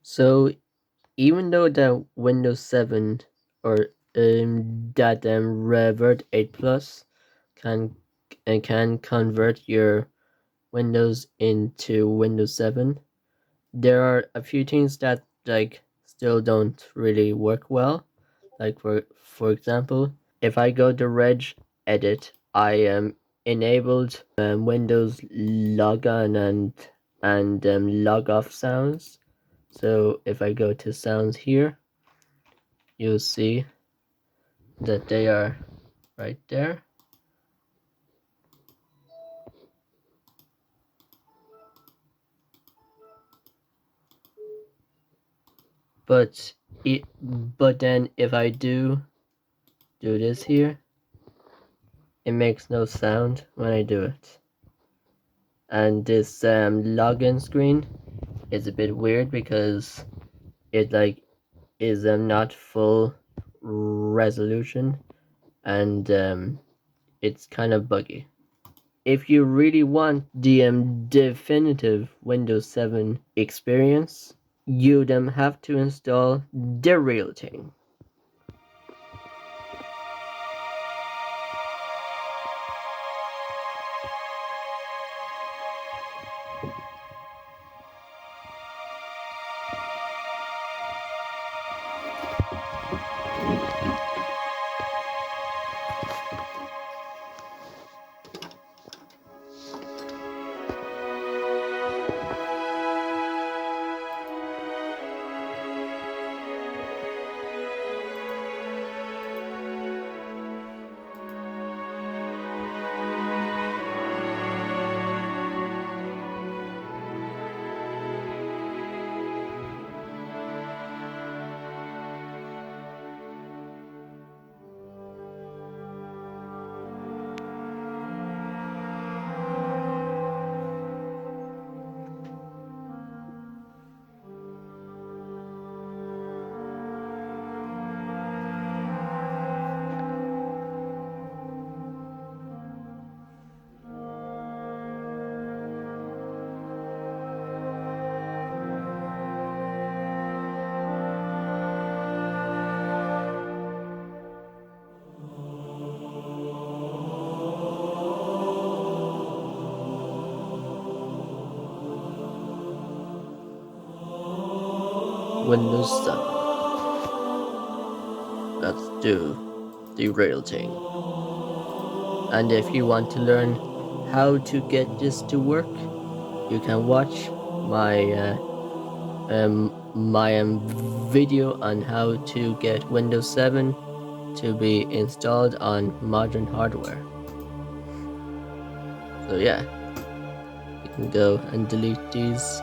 So even though the Windows 7 or that Revert 8 Plus can can convert your Windows into Windows 7, there are a few things that still don't really work well. Like for example, if I go to Reg Edit, I am enabled Windows log on and log off sounds. So if I go to sounds here, you'll see that they are right there. But but then if I do this here, it makes no sound when I do it. And this login screen is a bit weird because it is not full resolution, and it's kind of buggy. If you really want the definitive Windows 7 experience, you have to install the real thing. Windows 7. Let's do the real thing. And if you want to learn how to get this to work, you can watch my video on how to get Windows 7 to be installed on modern hardware. So yeah, you can go and delete these.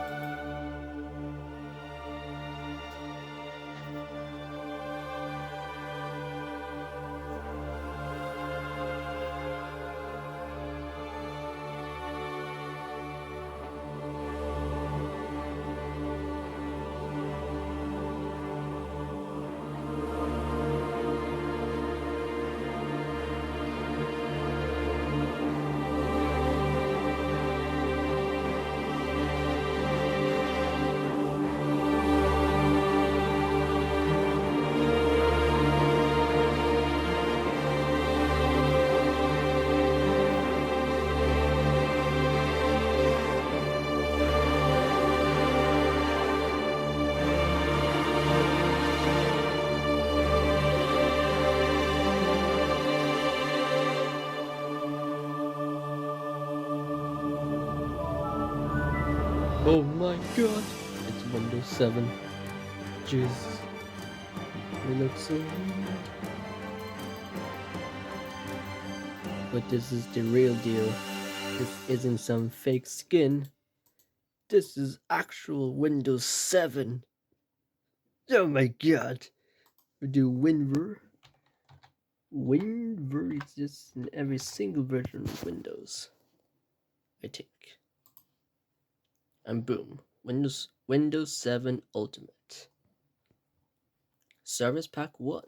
Oh my god, it's Windows 7. Jesus, it looks so weird. But this is the real deal. This isn't some fake skin. This is actual Windows 7. Oh my god. We do WinVer. WinVer exists in every single version of Windows, I think. And boom, Windows 7 Ultimate. Service Pack 1.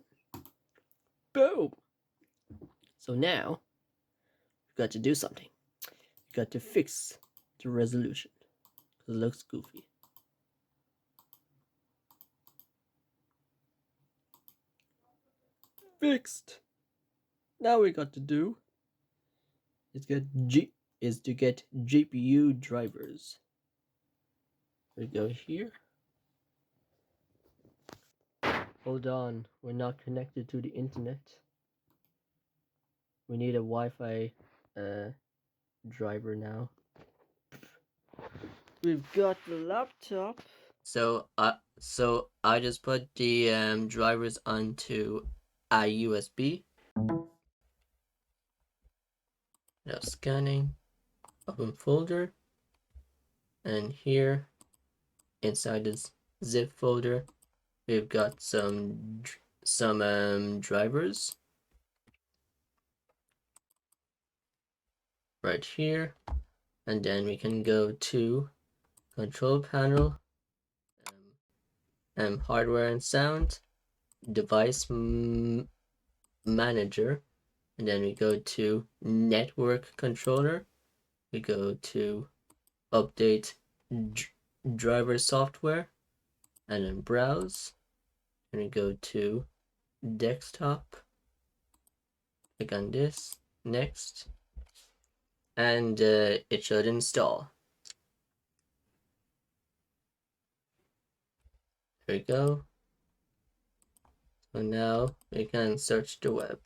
Boom! So now, you've got to do something. You got to fix the resolution, because it looks goofy. fixed. Now we got to do is to get GPU drivers. We go here. Hold on, we're not connected to the internet. We need a Wi-Fi driver now. We've got the laptop. So I just put the drivers onto a USB. Now scanning, open folder, and here inside this zip folder, we've got some drivers right here, and then we can go to control panel, hardware and sound, device manager, and then we go to network controller. We go to update driver software, and then browse, and we go to desktop, click on this, next, and it should install. There we go. So now we can search the web.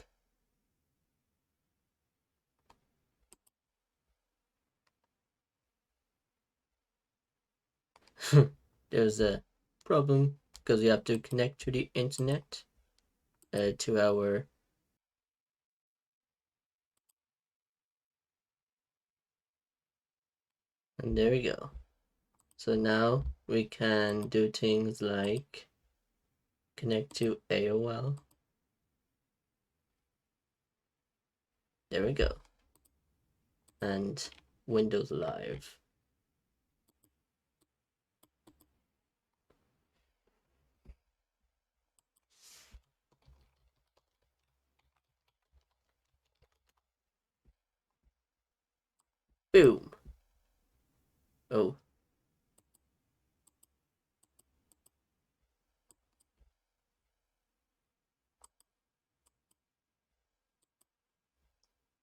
There's a problem because you have to connect to the internet to our and there we go. So now we can do things like connect to AOL. There we go. And Windows Live. Boom. Oh.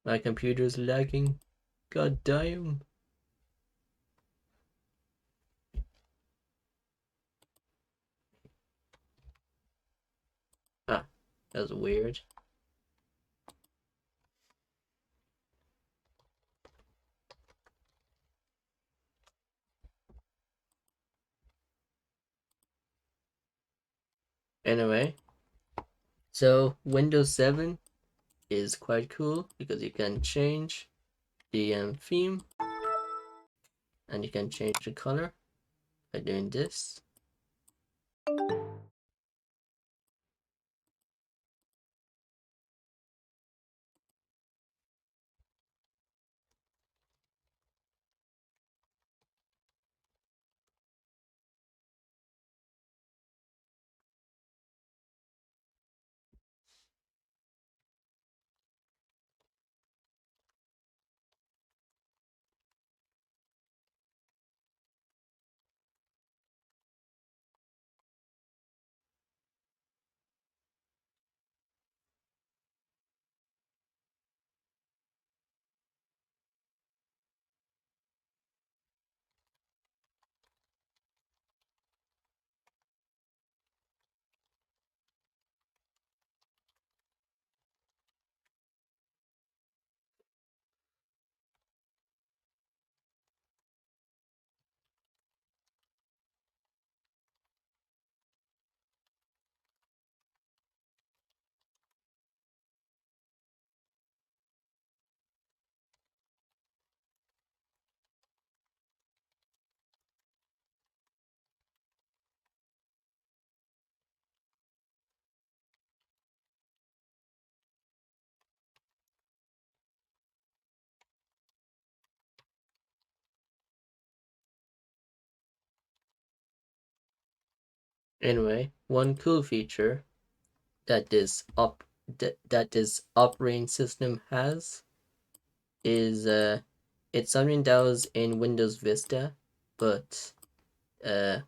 My computer's lagging. God damn. Ah, that was weird. Anyway, so Windows 7 is quite cool because you can change the theme and you can change the color by doing this. Anyway, one cool feature that this operating system has is it's something that was in Windows Vista, but there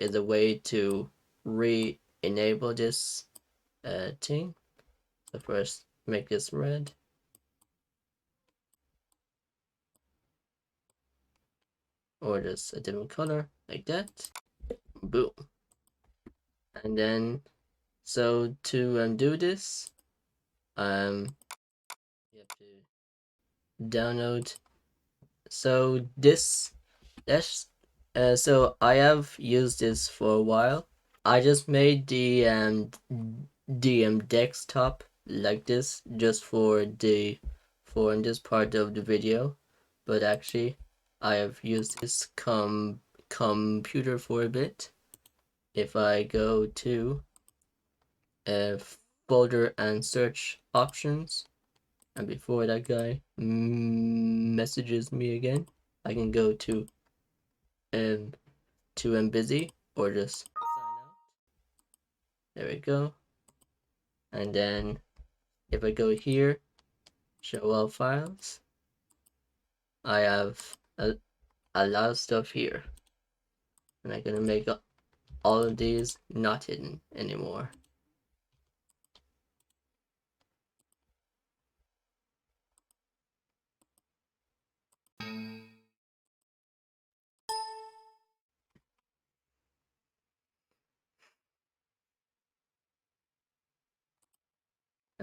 is a way to re-enable this thing. So first make this red. Or just a different color like that. Boom. And then so to do this, you have to download. So this that's so I have used this for a while. I just made the desktop like this just for in this part of the video, but actually I have used this computer for a bit. If I go to folder and search options, and before that guy messages me again, I can go to busy or just sign out. There we go. And then if I go here, show all files, I have a lot of stuff here, and I'm gonna make all of these not hidden anymore.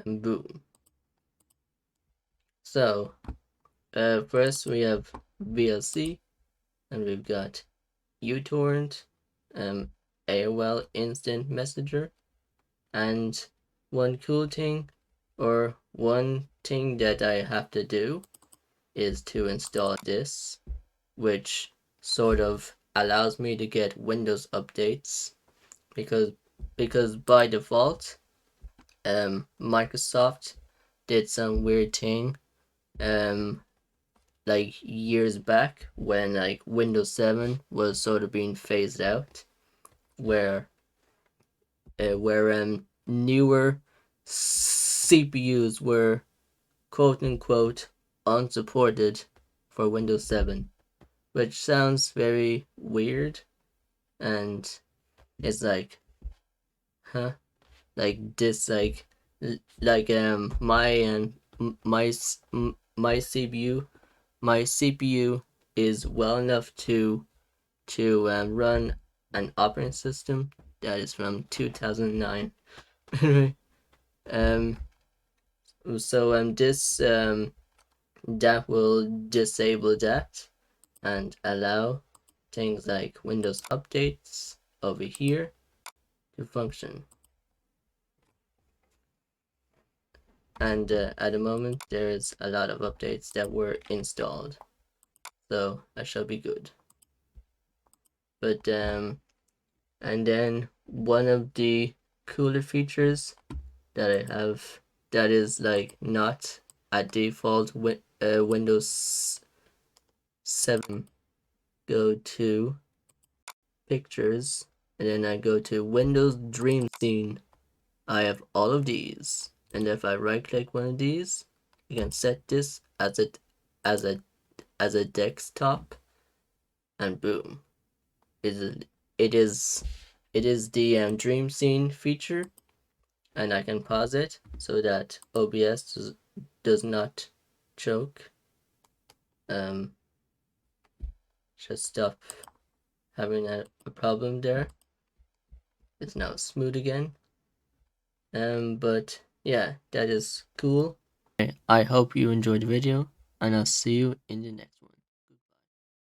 And boom. So first we have VLC, and we've got uTorrent, AOL Instant Messenger, and one thing that I have to do is to install this, which sort of allows me to get Windows updates, because by default Microsoft did some weird thing like years back when like Windows 7 was sort of being phased out, where newer CPUs were quote unquote unsupported for Windows 7, which sounds very weird, and it's like, huh? Like this, my CPU is well enough to run an operating system that is from 2009. So this that will disable that and allow things like Windows updates over here to function. And at the moment there is a lot of updates that were installed, so I shall be good. But and then one of the cooler features that I have that is like not a default Windows 7, go to pictures, and then I go to Windows Dream Scene. I have all of these, and if I right click one of these, you can set this as a desktop, and boom, it is the Dream Scene feature, and I can pause it so that OBS does not choke. Just stop having a problem there. It's now smooth again. But yeah, that is cool. I hope you enjoyed the video, and I'll see you in the next one.